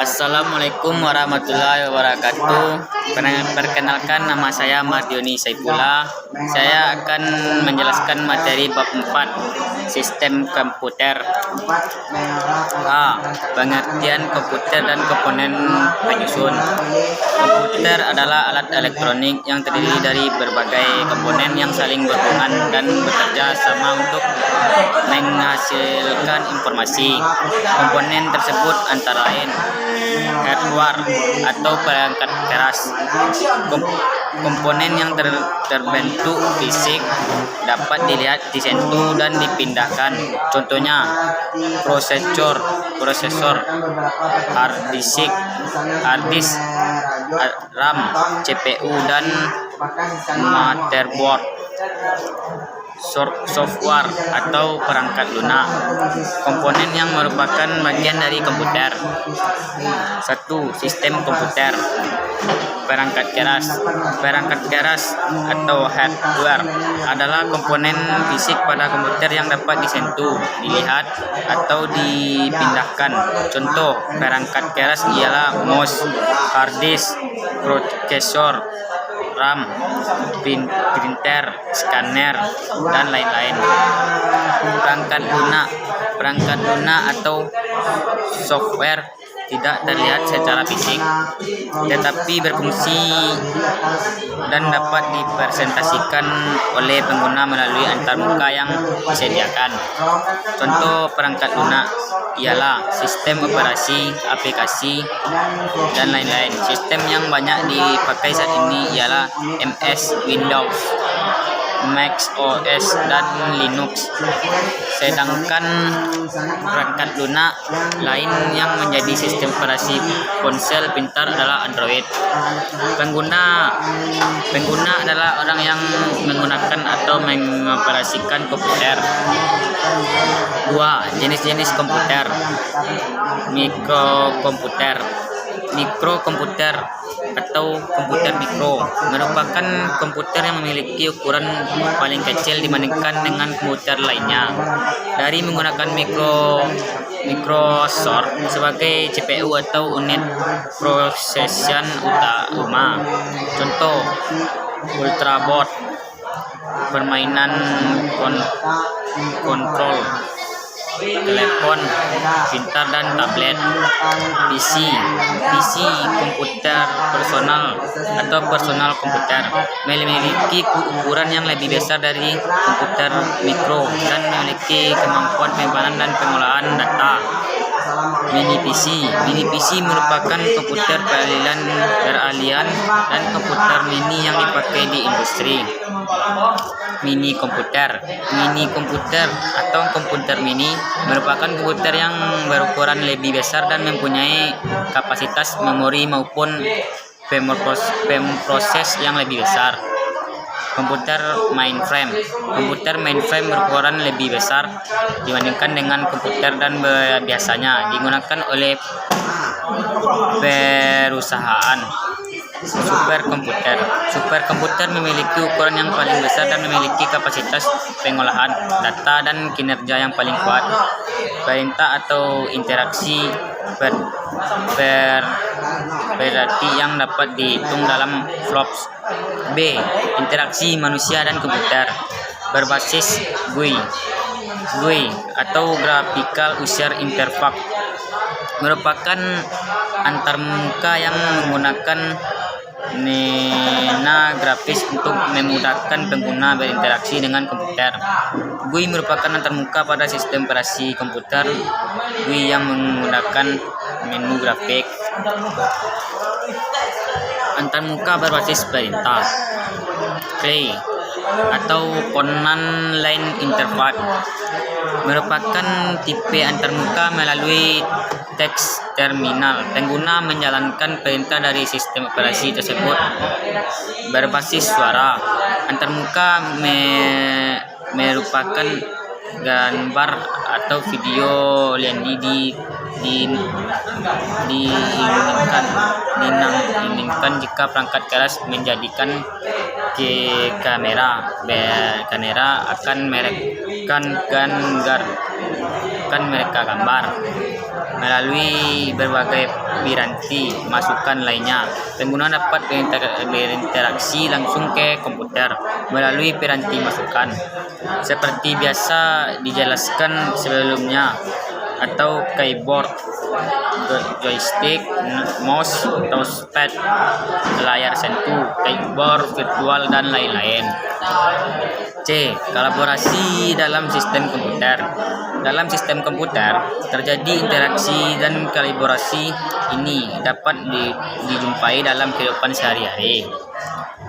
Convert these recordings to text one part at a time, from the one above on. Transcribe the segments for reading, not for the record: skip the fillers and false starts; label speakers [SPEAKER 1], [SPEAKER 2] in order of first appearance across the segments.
[SPEAKER 1] Assalamualaikum warahmatullahi wabarakatuh. Perkenalkan, nama saya Mardioni Saifullah. Saya akan menjelaskan materi bab 4, sistem komputer. A. Pengertian komputer dan komponen penyusun. Komputer adalah alat elektronik yang terdiri dari berbagai komponen yang saling berhubungan dan bekerja sama untuk menghasilkan informasi. Komponen tersebut antara lain hardware atau perangkat keras, komponen yang terbentuk fisik, dapat dilihat, disentuh, dan dipindahkan. Contohnya prosesor, hard disk, RAM, CPU, dan motherboard. Software atau perangkat lunak, komponen yang merupakan bagian dari komputer. 1. Sistem komputer. Perangkat keras atau hardware adalah komponen fisik pada komputer yang dapat disentuh, dilihat, atau dipindahkan. Contoh perangkat keras ialah mouse, hard disk, prosesor, RAM, printer, scanner, dan lain-lain. Perangkat lunak atau software tidak terlihat secara fisik, tetapi berfungsi dan dapat dipresentasikan oleh pengguna melalui antarmuka yang disediakan. Contoh perangkat lunak ialah sistem operasi, aplikasi, dan lain-lain. Sistem yang banyak dipakai saat ini ialah MS, Windows, Mac OS, dan Linux. Sedangkan perangkat lunak lain yang menjadi sistem operasi ponsel pintar adalah Android. Pengguna adalah orang yang menggunakan atau mengoperasikan komputer. 2. Jenis-jenis komputer. Mikrokomputer atau komputer mikro merupakan komputer yang memiliki ukuran paling kecil dibandingkan dengan komputer lainnya. Dari menggunakan mikrosor sebagai CPU atau unit prosesian utama. Contoh ultraboard, permainan kontrol, telepon pintar, dan tablet. PC komputer personal atau personal komputer memiliki ukuran yang lebih besar dari komputer mikro dan memiliki kemampuan penyimpanan dan pengolahan data. Mini PC merupakan komputer peralihan dan komputer mini yang dipakai di industri. Mini komputer atau komputer mini merupakan komputer yang berukuran lebih besar dan mempunyai kapasitas memori maupun pemproses yang lebih besar. Komputer mainframe berukuran lebih besar dibandingkan dengan komputer dan biasanya digunakan oleh perusahaan. Superkomputer memiliki ukuran yang paling besar dan memiliki kapasitas pengolahan data dan kinerja yang paling kuat. Perintah atau interaksi berarti yang dapat dihitung dalam flops. B. Interaksi manusia dan komputer berbasis GUI atau Graphical User Interface merupakan antarmuka yang menggunakan nena grafis untuk memudahkan pengguna berinteraksi dengan komputer. GUI merupakan antarmuka pada sistem operasi komputer GUI yang menggunakan menu grafik. Antarmuka berbasis perintah. CLI atau Command Line Interface merupakan tipe antarmuka melalui teks terminal. Pengguna menjalankan perintah dari sistem operasi tersebut berbasis suara. Antarmuka merupakan gambar atau video yang diinginkan jika perangkat keras menjadikan kamera akan mereka gambar. melalui berbagai piranti masukan lainnya. Pengguna dapat berinteraksi langsung ke komputer melalui piranti masukan seperti biasa dijelaskan sebelumnya, atau keyboard, joystick, mouse, touchpad, layar sentuh, keyboard virtual, dan lain-lain. C. Kolaborasi dalam sistem komputer. Dalam sistem komputer, terjadi interaksi dan kolaborasi ini dapat dijumpai dalam kehidupan sehari-hari.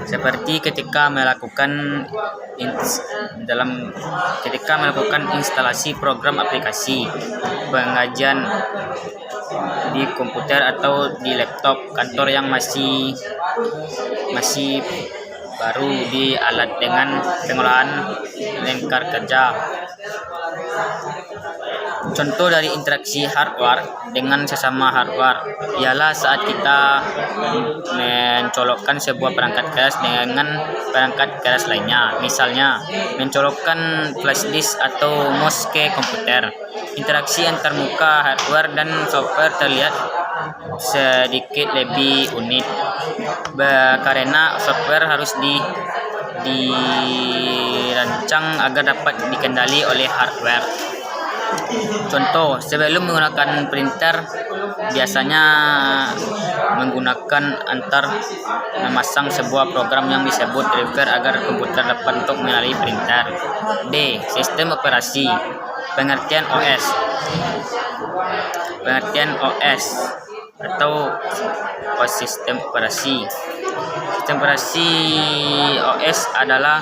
[SPEAKER 1] Seperti ketika melakukan instalasi program aplikasi, pengajian di komputer atau di laptop kantor yang masih baru di alat dengan pengolahan lingkar kerja. Contoh dari interaksi hardware dengan sesama hardware ialah saat kita mencolokkan sebuah perangkat keras dengan perangkat keras lainnya. Misalnya, mencolokkan flash disk atau mouse ke komputer. Interaksi antar muka hardware dan software terlihat sedikit lebih unik karena software harus dirancang agar dapat dikendali oleh hardware. Contoh, sebelum menggunakan printer, biasanya menggunakan memasang sebuah program yang disebut driver agar komputer dapat untuk mengenali printer. D. Sistem operasi. Pengertian OS atau sistem operasi. Sistem operasi OS adalah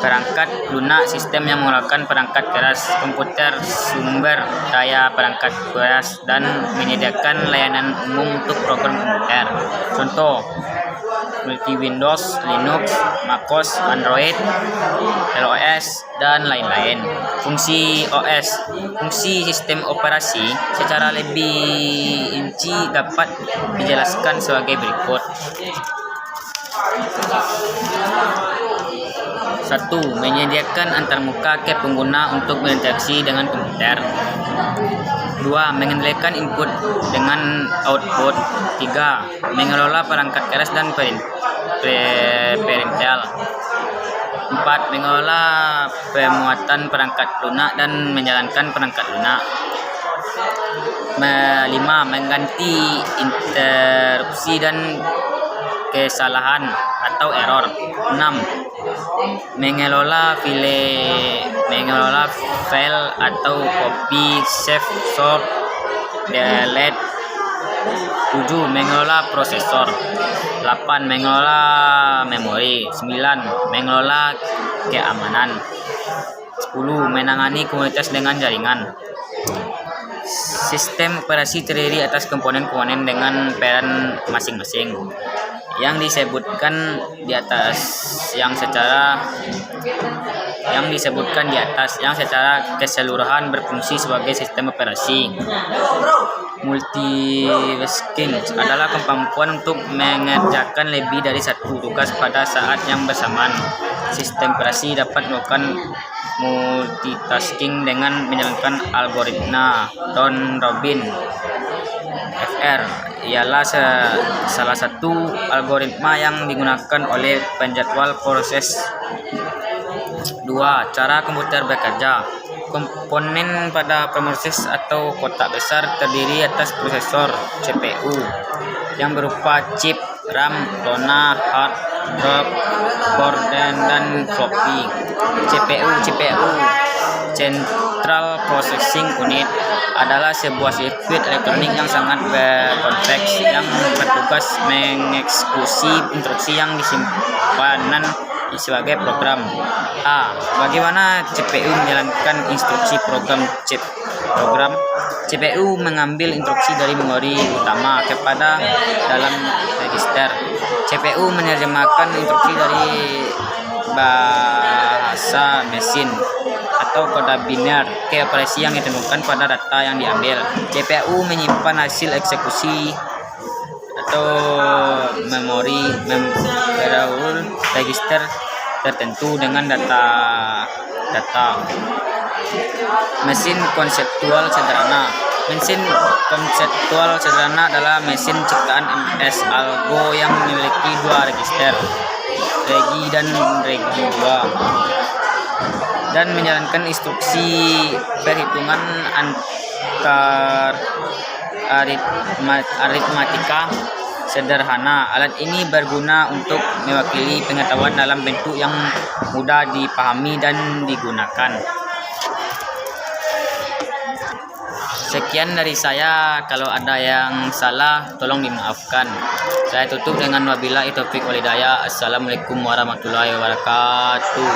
[SPEAKER 1] perangkat lunak sistem yang menggunakan perangkat keras komputer sumber daya perangkat keras dan menyediakan layanan umum untuk program komputer. Contoh, multi Windows, Linux, MacOS, Android, iOS, dan lain-lain. Fungsi OS. Fungsi sistem operasi secara lebih rinci dapat dijelaskan sebagai berikut. 1. Menyediakan antarmuka ke pengguna untuk berinteraksi dengan komputer. 2. Mengendalikan input dengan output. 3. Mengelola perangkat keras dan perintel. 4. Mengelola pemuatan perangkat lunak dan menjalankan perangkat lunak. 5. Mengganti interupsi dan kesalahan atau error. 6. Mengelola file atau copy, save, sort, delete. 7. Mengelola prosesor. 8. Mengelola memori. 9. Mengelola keamanan. 10. Menangani komunitas dengan jaringan. Sistem operasi terdiri atas komponen-komponen dengan peran masing-masing yang disebutkan di atas, yang secara keseluruhan berfungsi sebagai sistem operasi. Multitasking adalah kemampuan untuk mengerjakan lebih dari satu tugas pada saat yang bersamaan. Sistem operasi dapat melakukan multitasking dengan menjalankan algoritma Thorne Robin FR. Ialah salah satu algoritma yang digunakan oleh penjadwal proses. 2. Cara komputer bekerja. Komponen pada proses atau kotak besar terdiri atas prosesor CPU yang berupa chip, RAM, zona, hard drive, board, dan floppy. CPU Central Processing Unit adalah sebuah sirkuit elektronik yang sangat kompleks yang bertugas mengeksekusi instruksi yang disimpan sebagai program. A. Bagaimana CPU menjalankan instruksi program program? CPU mengambil instruksi dari memori utama kepada dalam register. CPU menerjemahkan instruksi dari bahasa mesin atau kode biner ke operasi yang ditemukan pada data yang diambil. CPU menyimpan hasil eksekusi atau memori register tertentu dengan data. Mesin konseptual sederhana. Mesin konseptual sederhana adalah mesin ciptaan MS Algo yang memiliki dua register, regi dan regi 2, dan menjalankan instruksi perhitungan antar aritmatika sederhana. Alat ini berguna untuk mewakili pengetahuan dalam bentuk yang mudah dipahami dan digunakan. Sekian dari saya, kalau ada yang salah tolong dimaafkan. Saya tutup dengan wabillahi taufik walhidayah. Assalamualaikum warahmatullahi wabarakatuh.